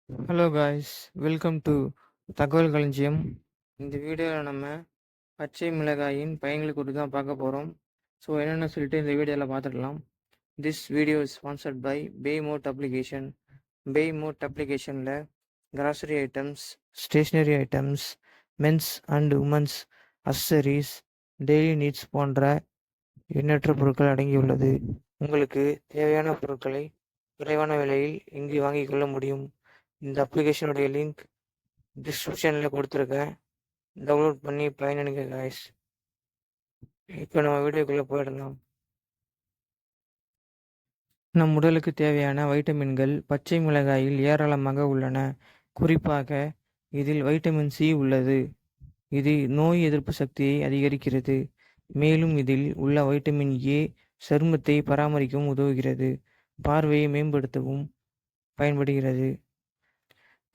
Hello guys, welcome to தகவல் களஞ்சியம். இந்த வீடியோவில் நம்ம பச்சை மிளகாயின் பயன்கள் குறித்து தான் பார்க்க போகிறோம். ஸோ என்னென்ன சொல்லிட்டு இந்த வீடியோவில் பார்த்துடலாம். This video is sponsored by Paymode application. Paymode அப்ளிகேஷனில் grocery items, stationery items, men's and women's accessories, daily needs போன்ற எண்ணற்ற பொருட்கள் அடங்கியுள்ளது. உங்களுக்கு தேவையான பொருட்களை குறைவான விலையில் இங்கு வாங்கிக் கொள்ள முடியும். இந்த அப்ளிகேஷனுடைய லிங்க் டிஸ்கிரிப்ஷனில் கொடுத்துருக்கேன். டவுன்லோட் பண்ணி பயனடைங்க காய்ஸ். இப்போ நம்ம வீடியோக்குள்ளே போயிடலாம். நம் உடலுக்கு தேவையான வைட்டமின்கள் பச்சை மிளகாயில் ஏராளமாக உள்ளன. குறிப்பாக இதில் வைட்டமின் சி உள்ளது. இது நோய் எதிர்ப்பு சக்தியை அதிகரிக்கிறது. மேலும் இதில் உள்ள வைட்டமின் ஏ சருமத்தை பராமரிக்கவும் உதவுகிறது. பார்வையை மேம்படுத்தவும் பயன்படுகிறது.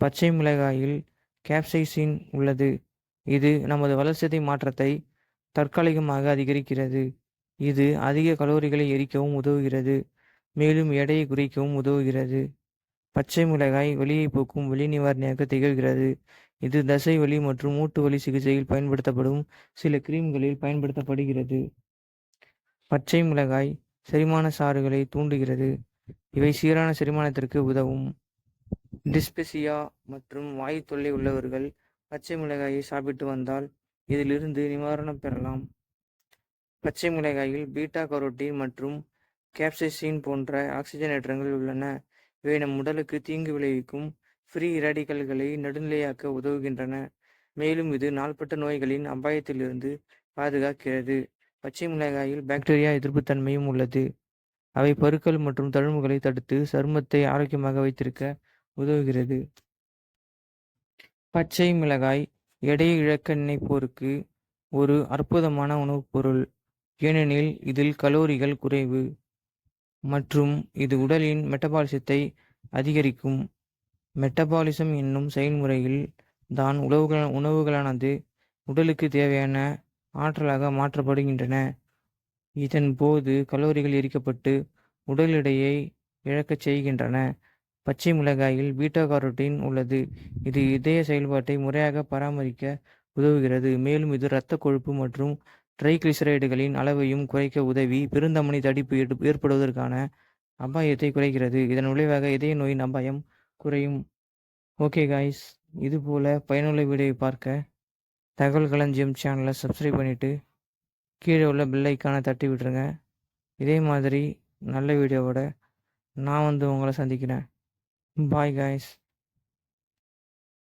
பச்சை மிளகாயில் கேப்சைசின் உள்ளது. இது நமது வளர்சிதை மாற்றத்தை தற்காலிகமாக அதிகரிக்கிறது. இது அதிக கலோரிகளை எரிக்கவும் உதவுகிறது. மேலும் எடையை குறைக்கவும் உதவுகிறது. பச்சை மிளகாய் வலியை போக்கும் வலி நிவாரணியாக திகழ்கிறது. இது தசை வலி மற்றும் மூட்டு வலி சிகிச்சையில் பயன்படுத்தப்படும் சில கிரீம்களில் பயன்படுத்தப்படுகிறது. பச்சை மிளகாய் செரிமான சாறுகளை தூண்டுகிறது. இவை சீரான செரிமானத்திற்கு உதவும். டிஸ்பெசியா மற்றும் வாயு தொல்லை உள்ளவர்கள் பச்சை மிளகாயை சாப்பிட்டு வந்தால் இதிலிருந்து நிவாரணம் பெறலாம். பச்சை மிளகாயில் பீட்டா கரோட்டின் மற்றும் கேப்சைசின் போன்ற ஆக்சிஜனேற்றங்கள் உள்ளன. இவை நம் உடலுக்கு தீங்கு விளைவிக்கும் ஃப்ரீ ரேடிக்கல்களை நடுநிலையாக்க உதவுகின்றன. மேலும் இது நாள்பட்ட நோய்களின் அபாயத்திலிருந்து பாதுகாக்கிறது. பச்சை மிளகாயில் பாக்டீரியா எதிர்ப்புத்தன்மையும் உள்ளது. அவை பருக்கள் மற்றும் தழும்புகளை தடுத்து சருமத்தை ஆரோக்கியமாக வைத்திருக்க உதவுகிறது. பச்சை மிளகாய் எடையை இழக்க நினைப்போருக்கு ஒரு அற்புதமான உணவுப் பொருள். ஏனெனில் இதில் கலோரிகள் குறைவு மற்றும் இது உடலின் மெட்டபாலிசத்தை அதிகரிக்கும். மெட்டபாலிசம் என்னும் செயல்முறையில் தான் உணவுகளானது உடலுக்கு தேவையான ஆற்றலாக மாற்றப்படுகின்றன. இதன் போது கலோரிகள் எரிக்கப்பட்டு உடல் எடையை இழக்கச் செய்கின்றன. பச்சை மிளகாயில் பீட்டா காரோட்டின் உள்ளது. இது இதய செயல்பாட்டை முறையாக பராமரிக்க உதவுகிறது. மேலும் இது இரத்த கொழுப்பு மற்றும் ட்ரைகிளிசரைடுகளின் அளவையும் குறைக்க உதவி பெருந்தமனி தடிப்பு ஏற்படுவதற்கான அபாயத்தை குறைக்கிறது. இதன் விளைவாக இதய நோயின் அபாயம் குறையும். ஓகே காய்ஸ், இது போல பயனுள்ள வீடியோவை பார்க்க தகவல் களஞ்சியம் சேனலை சப்ஸ்கிரைப் பண்ணிவிட்டு கீழே உள்ள பெல் ஐக்கானை தட்டி விட்டுருங்க. இதே மாதிரி நல்ல வீடியோவோட நான் உங்களை சந்திக்கிறேன். Bye guys.